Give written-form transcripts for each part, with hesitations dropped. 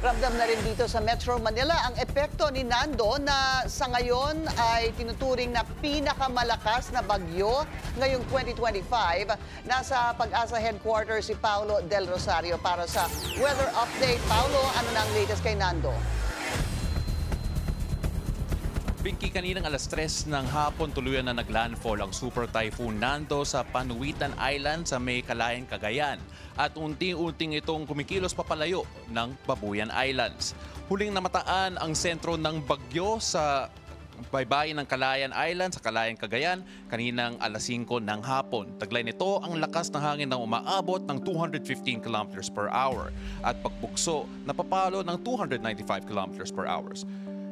Ramdam na rin dito sa Metro Manila ang epekto ni Nando na sa ngayon ay tinuturing na pinakamalakas na bagyo ngayong 2025. Nasa Pag-asa Headquarters si Paulo Del Rosario para sa weather update. Paulo, ano na ang latest kay Nando? Pinky, kaninang alas 3 ng hapon tuluyan na naglandfall ang Super Typhoon Nando sa Panuitan Island sa may Kalayaan, Cagayan. At unti-unting itong kumikilos papalayo ng Babuyan Islands. Huling namataan ang sentro ng bagyo sa baybayin ng Kalayaan Island sa Kalayaan, Cagayan kaninang alas 5 ng hapon. Taglay nito ang lakas ng hangin na umaabot ng 215 km per hour at pagbugso na papalo ng 295 km per hour.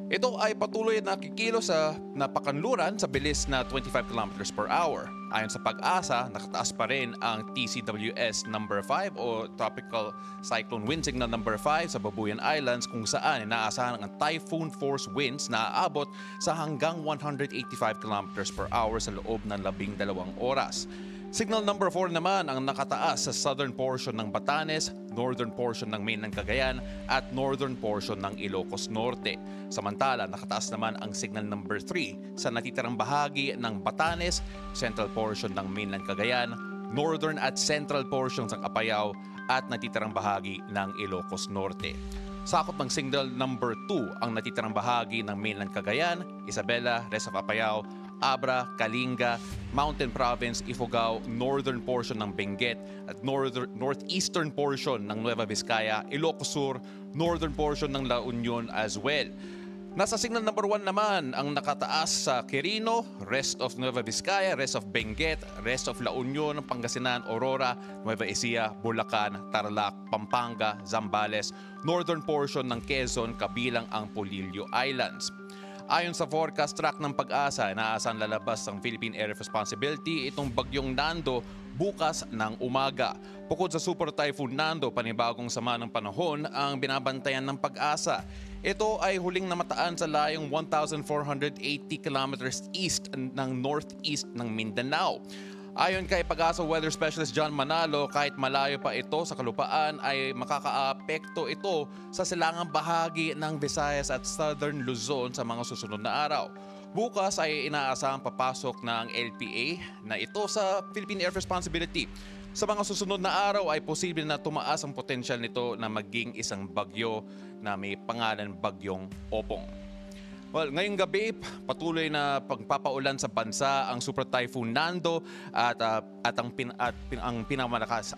Ito ay patuloy na kikilos sa napakanluran sa bilis na 25 km per hour. Ayon sa Pag-asa, nakataas pa rin ang TCWS number 5 o Tropical Cyclone Wind Signal number 5 sa Babuyan Islands kung saan inaasahan ang typhoon force winds na aabot sa hanggang 185 km per hour sa loob ng 12 oras. Signal number 4 naman ang nakataas sa southern portion ng Batanes, northern portion ng mainland Cagayan at northern portion ng Ilocos Norte. Samantala, nakataas naman ang signal number 3 sa natitirang bahagi ng Batanes, central portion ng mainland Cagayan, northern at central portions ng Apayao at natitirang bahagi ng Ilocos Norte. Sakop ng signal number 2 ang natitirang bahagi ng mainland Cagayan, Isabela, Rest of Apayao, Abra, Kalinga, Mountain Province, Ifugao, northern portion ng Benguet at northeastern portion ng Nueva Vizcaya, Ilocos Sur, northern portion ng La Union as well. Nasa signal number 1 naman ang nakataas sa Quirino, rest of Nueva Vizcaya, rest of Benguet, rest of La Union, Pangasinan, Aurora, Nueva Ecija, Bulacan, Tarlac, Pampanga, Zambales, northern portion ng Quezon kabilang ang Polillo Islands. Ayon sa forecast track ng Pag-asa, inaasahan lalabas ang Philippine Area of Responsibility itong bagyong Nando bukas ng umaga. Bukod sa Super Typhoon Nando, panibagong sama ng panahon ang binabantayan ng Pag-asa. Ito ay huling namataan sa layong 1,480 kilometers east ng northeast ng Mindanao. Ayon kay Pag-asa Weather Specialist John Manalo, kahit malayo pa ito sa kalupaan ay makakaapekto ito sa silangang bahagi ng Visayas at Southern Luzon sa mga susunod na araw. Bukas ay inaasahang papasok ng LPA na ito sa Philippine Air Responsibility. Sa mga susunod na araw ay posible na tumaas ang potensyal nito na maging isang bagyo na may pangalan Bagyong Opong. Well, ngayong gabi, patuloy na pagpapaulan sa bansa ang Super Typhoon Nando at ang pinakalakas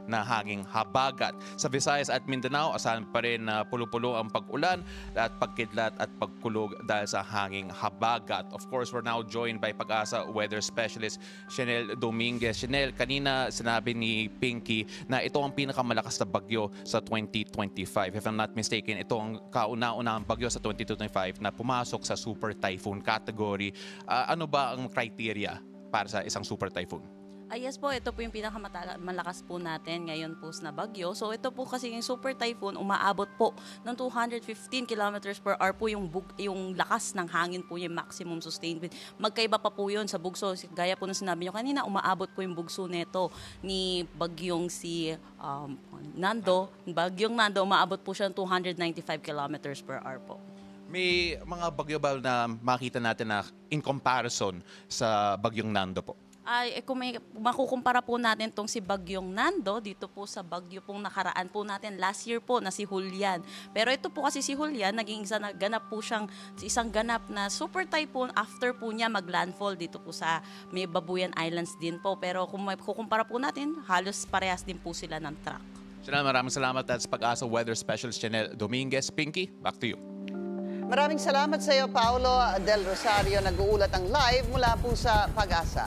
na hanging habagat. Sa Visayas at Mindanao, asahan pa rin na pulo-pulo ang pag-ulan at pagkidlat at pagkulog dahil sa hanging habagat. Of course, we're now joined by Pag-asa Weather Specialist Shenel Dominguez. Shenel, kanina sinabi ni Pinky na ito ang pinakamalakas na bagyo sa 2025. If I'm not mistaken, ito ang kauna-unahang bagyo sa 2025 na pumasok sa Super Typhoon category. Ano ba ang criteria para sa isang Super Typhoon? Yes po, ito po yung pinakamalakas po natin ngayon po na bagyo. So ito po kasi yung Super Typhoon, umaabot po ng 215 kilometers per hour po yung lakas ng hangin po yung maximum sustained wind. Magkaiba pa po yun sa bugso. Gaya po nung sinabi nyo kanina, umaabot po yung bugso neto ni bagyong si Nando. Bagyong Nando, umaabot po siya ng 295 kilometers per hour po. May mga bagyo ba na makita natin na in comparison sa bagyong Nando po? Kung makukumpara po natin itong si Bagyong Nando, dito po sa bagyo pong nakaraan po natin last year po na si Julian. Pero ito po kasi si Julian, naging isang ganap na super typhoon after po niya maglandfall dito po sa may Babuyan Islands din po. Pero kung makukumpara po natin, halos parehas din po sila ng track. Maraming salamat at Pag-asa Weather Specialist Shenel Dominguez. Pinky, back to you. Maraming salamat sa iyo, Paulo Del Rosario. Nag-uulat ang live mula po sa Pag-asa.